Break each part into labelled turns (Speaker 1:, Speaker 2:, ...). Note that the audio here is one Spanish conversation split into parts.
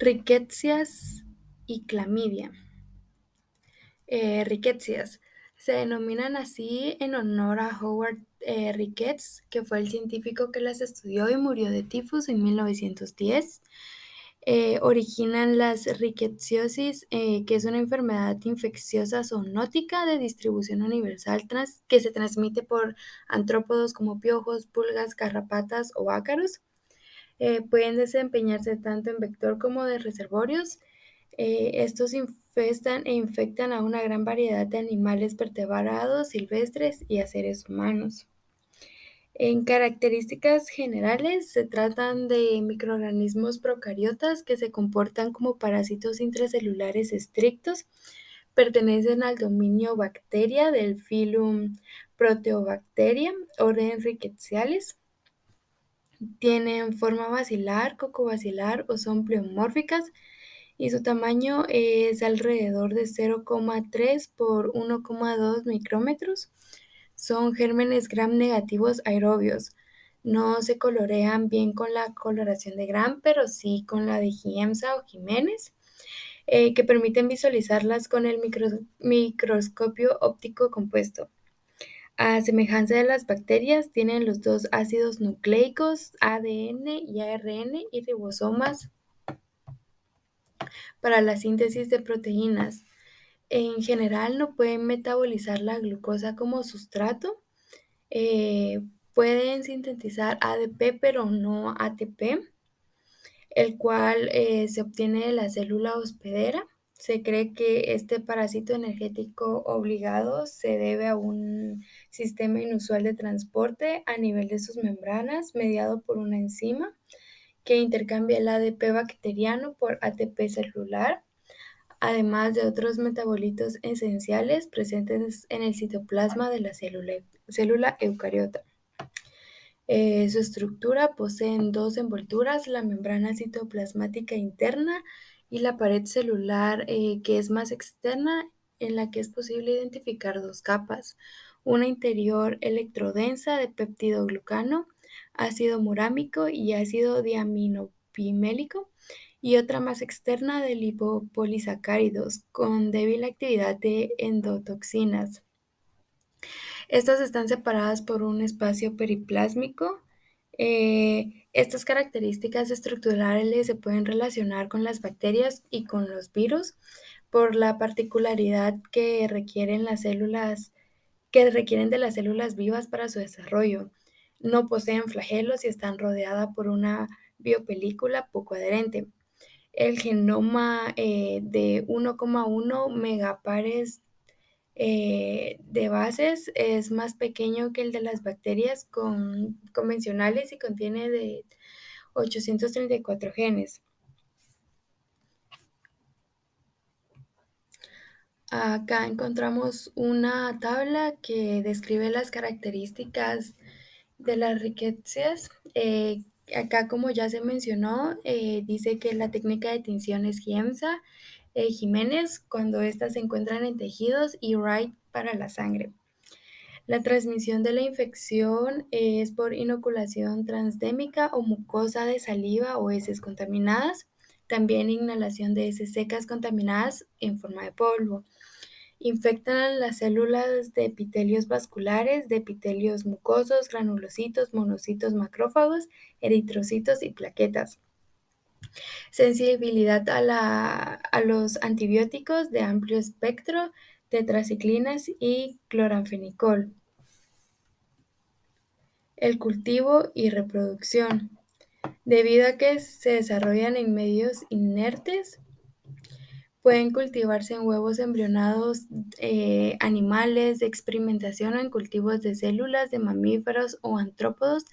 Speaker 1: Rickettsias y clamidia. Rickettsias se denominan así en honor a Howard Ricketts, que fue el científico que las estudió y murió de tifus en 1910. Originan las rickettsiosis, que es una enfermedad infecciosa zoonótica de distribución universal que se transmite por artrópodos como piojos, pulgas, garrapatas o ácaros. Pueden desempeñarse tanto en vector como de reservorios. Estos infestan e infectan a una gran variedad de animales vertebrados, silvestres y a seres humanos. En características generales, se tratan de microorganismos procariotas que se comportan como parásitos intracelulares estrictos, pertenecen al dominio Bacteria del filum Proteobacteria, orden Rickettsiales. Tienen forma basilar, cocobacilar o son pleomórficas y su tamaño es alrededor de 0,3 por 1,2 micrómetros. Son gérmenes gram negativos aerobios. No se colorean bien con la coloración de Gram, pero sí con la de Giemsa o Jiménez, que permiten visualizarlas con el microscopio óptico compuesto. A semejanza de las bacterias, tienen los dos ácidos nucleicos, ADN y ARN, y ribosomas para la síntesis de proteínas. En general, no pueden metabolizar la glucosa como sustrato. Eh, Pueden sintetizar ADP, pero no ATP, el cual se obtiene de la célula hospedera. Se cree que este parásito energético obligado se debe a un sistema inusual de transporte a nivel de sus membranas, mediado por una enzima que intercambia el ADP bacteriano por ATP celular, además de otros metabolitos esenciales presentes en el citoplasma de la célula eucariota. Su estructura posee dos envolturas, la membrana citoplasmática interna y la pared celular, que es más externa, en la que es posible identificar dos capas, una interior electrodensa de peptidoglucano, ácido murámico y ácido diaminopimélico, y otra más externa de lipopolisacáridos con débil actividad de endotoxinas. Estas están separadas por un espacio periplásmico. Estas características estructurales se pueden relacionar con las bacterias y con los virus por la particularidad que requieren de las células vivas para su desarrollo. No poseen flagelos y están rodeadas por una biopelícula poco adherente. El genoma de 1,1 megapares de bases es más pequeño que el de las bacterias convencionales y contiene de 834 genes. Acá encontramos una tabla que describe las características de las riquezas. Acá, como ya se mencionó, dice que la técnica de tinción es Giemsa, Jiménez cuando éstas se encuentran en tejidos y Wright para la sangre. La transmisión de la infección es por inoculación transdémica o mucosa de saliva o heces contaminadas, también inhalación de heces secas contaminadas en forma de polvo. Infectan las células de epitelios vasculares, de epitelios mucosos, granulocitos, monocitos, macrófagos, eritrocitos y plaquetas. Sensibilidad a los antibióticos de amplio espectro, tetraciclinas y cloranfenicol. El cultivo y reproducción. Debido a que se desarrollan en medios inertes, pueden cultivarse en huevos embrionados animales de experimentación o en cultivos de células de mamíferos o antrópodos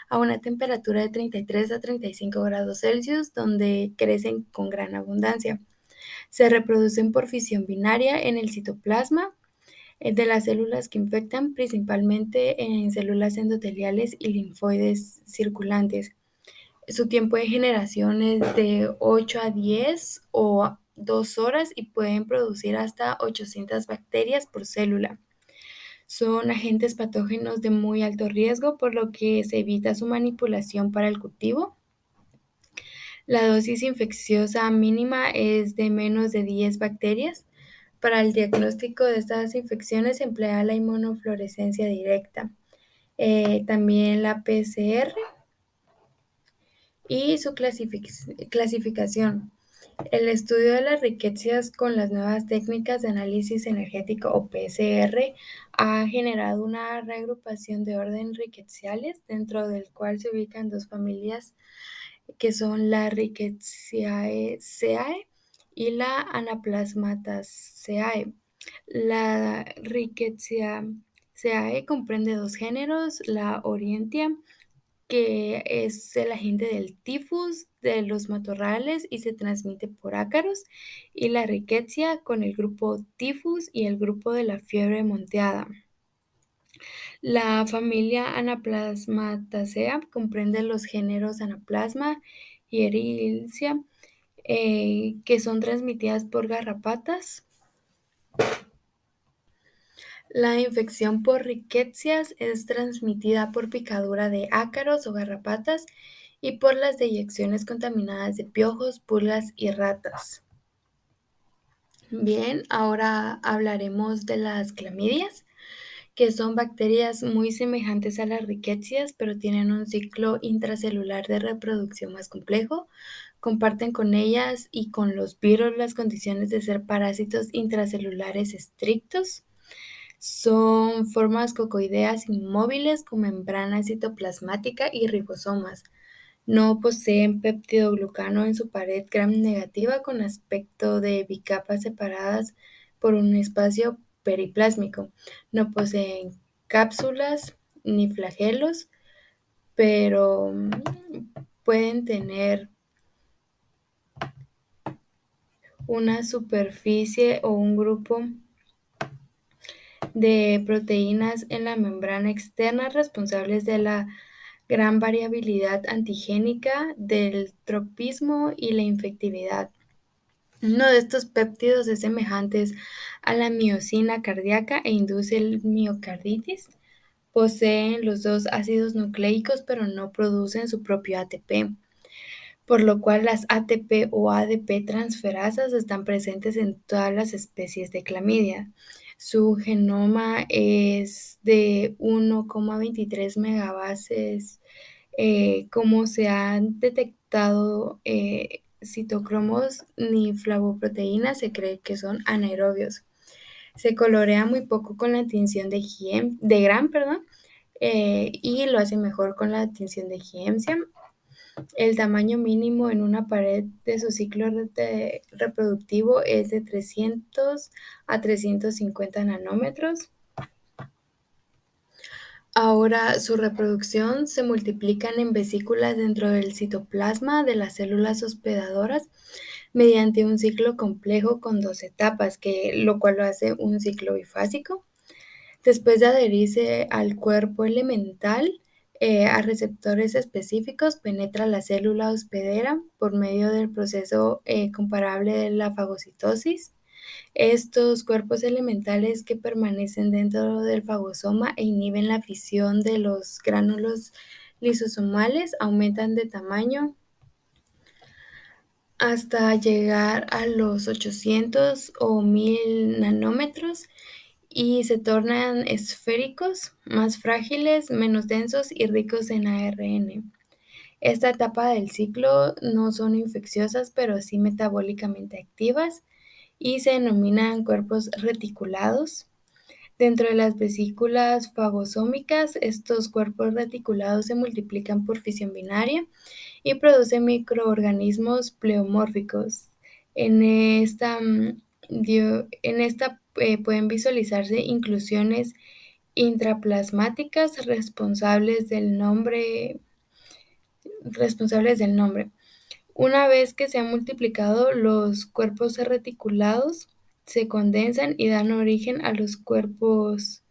Speaker 1: a una temperatura de 33 a 35 grados Celsius, donde crecen con gran abundancia. Se reproducen por fisión binaria en el citoplasma de las células que infectan, principalmente en células endoteliales y linfoides circulantes. Su tiempo de generación es de 8 a 10 o 2 horas y pueden producir hasta 800 bacterias por célula. Son agentes patógenos de muy alto riesgo, por lo que se evita su manipulación para el cultivo. La dosis infecciosa mínima es de menos de 10 bacterias. Para el diagnóstico de estas infecciones se emplea la inmunofluorescencia directa, también la PCR y su clasificación. El estudio de las riquezas con las nuevas técnicas de análisis energético o PCR ha generado una reagrupación de orden riqueciales, dentro del cual se ubican dos familias que son la Rickettsiaceae y la Anaplasmataceae. La Rickettsiaceae comprende dos géneros, la Orientia, que es el agente del tifus de los matorrales y se transmite por ácaros, y la Rickettsia con el grupo tifus y el grupo de la fiebre monteada. La familia Anaplasmataceae comprende los géneros Anaplasma y Ehrlichia, que son transmitidas por garrapatas. La infección por riquecias es transmitida por picadura de ácaros o garrapatas y por las deyecciones contaminadas de piojos, pulgas y ratas. Bien, ahora hablaremos de las clamidias, que son bacterias muy semejantes a las riquecias, pero tienen un ciclo intracelular de reproducción más complejo. Comparten con ellas y con los virus las condiciones de ser parásitos intracelulares estrictos. Son formas cocoideas inmóviles con membrana citoplasmática y ribosomas. No poseen peptidoglucano en su pared gram negativa con aspecto de bicapas separadas por un espacio periplásmico. No poseen cápsulas ni flagelos, pero pueden tener una superficie o un grupo de proteínas en la membrana externa responsables de la gran variabilidad antigénica, del tropismo y la infectividad. Uno de estos péptidos es semejante a la miocina cardíaca e induce el miocarditis. Poseen los dos ácidos nucleicos, pero no producen su propio ATP, por lo cual las ATP o ADP transferasas están presentes en todas las especies de clamidia. Su genoma es de 1,23 megabases. Como se han detectado citocromos ni flavoproteínas, se cree que son anaerobios. Se colorea muy poco con la tinción de Gram, y lo hace mejor con la tinción de Giemsia. El tamaño mínimo en una pared de su ciclo reproductivo es de 300 a 350 nanómetros. Ahora, su reproducción se multiplican en vesículas dentro del citoplasma de las células hospedadoras mediante un ciclo complejo con dos etapas, lo cual lo hace un ciclo bifásico. Después de adherirse al cuerpo elemental, a receptores específicos, penetra la célula hospedera por medio del proceso comparable de la fagocitosis. Estos cuerpos elementales que permanecen dentro del fagosoma e inhiben la fisión de los gránulos lisosomales aumentan de tamaño hasta llegar a los 800 o 1000 nanómetros y se tornan esféricos, más frágiles, menos densos y ricos en ARN. Esta etapa del ciclo no son infecciosas, pero sí metabólicamente activas y se denominan cuerpos reticulados. Dentro de las vesículas fagosómicas, estos cuerpos reticulados se multiplican por fisión binaria y producen microorganismos pleomórficos. En esta, pueden visualizarse inclusiones intraplasmáticas responsables del nombre. Una vez que se han multiplicado, los cuerpos reticulados se condensan y dan origen a los cuerpos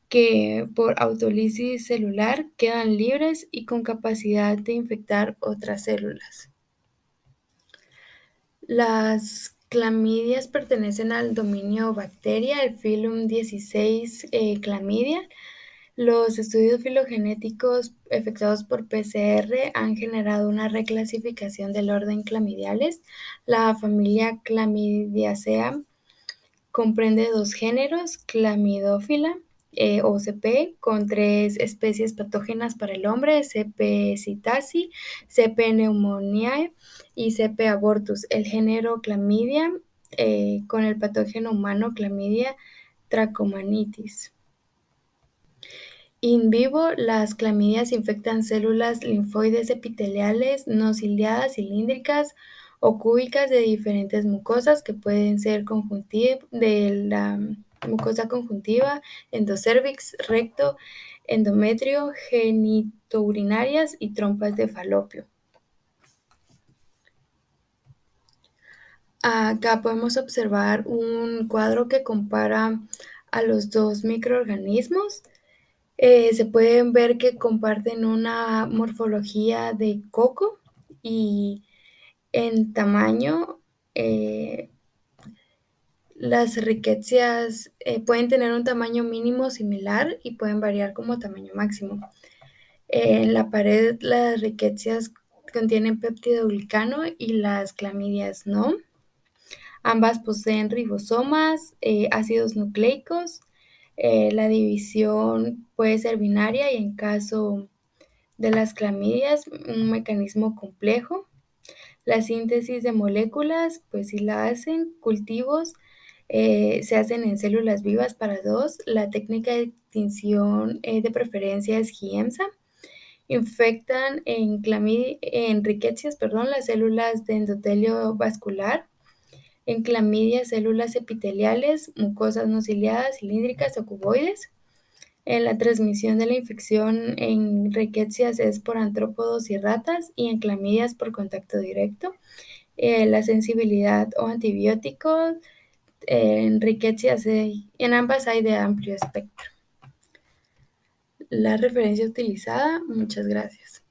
Speaker 1: que por autólisis celular quedan libres y con capacidad de infectar otras células. Las clamidias pertenecen al dominio Bacteria, el filum 16 Clamidia. Los estudios filogenéticos efectuados por PCR han generado una reclasificación del orden clamidiales. La familia Clamidiaceae comprende dos géneros, Chlamydophila o CP, con tres especies patógenas para el hombre, CP citasi, CP pneumoniae y CP abortus. El género Chlamydia con el patógeno humano Chlamydia trachomatis. In vivo, las clamidias infectan células linfoides epiteliales no ciliadas, cilíndricas o cúbicas de diferentes mucosas que pueden ser de la mucosa conjuntiva, endocervix, recto, endometrio, genitourinarias y trompas de falopio. Acá podemos observar un cuadro que compara a los dos microorganismos. Se pueden ver que comparten una morfología de coco y en tamaño las riquecias pueden tener un tamaño mínimo similar y pueden variar como tamaño máximo. En la pared las riquecias contienen peptidoglicano y las clamidias no. Ambas poseen ribosomas, ácidos nucleicos. La división puede ser binaria y en caso de las clamidias, un mecanismo complejo. La síntesis de moléculas, pues sí la hacen. Cultivos se hacen en células vivas para dos. La técnica de extinción de preferencia es GIEMSA. Infectan en riquecias, las células de endotelio vascular. En clamidia, células epiteliales, mucosas no ciliadas, cilíndricas o cuboides. En la transmisión de la infección en riquecias es por artrópodos y ratas y en clamidias por contacto directo. La sensibilidad o antibióticos en riquecias en ambas hay de amplio espectro. La referencia utilizada, muchas gracias.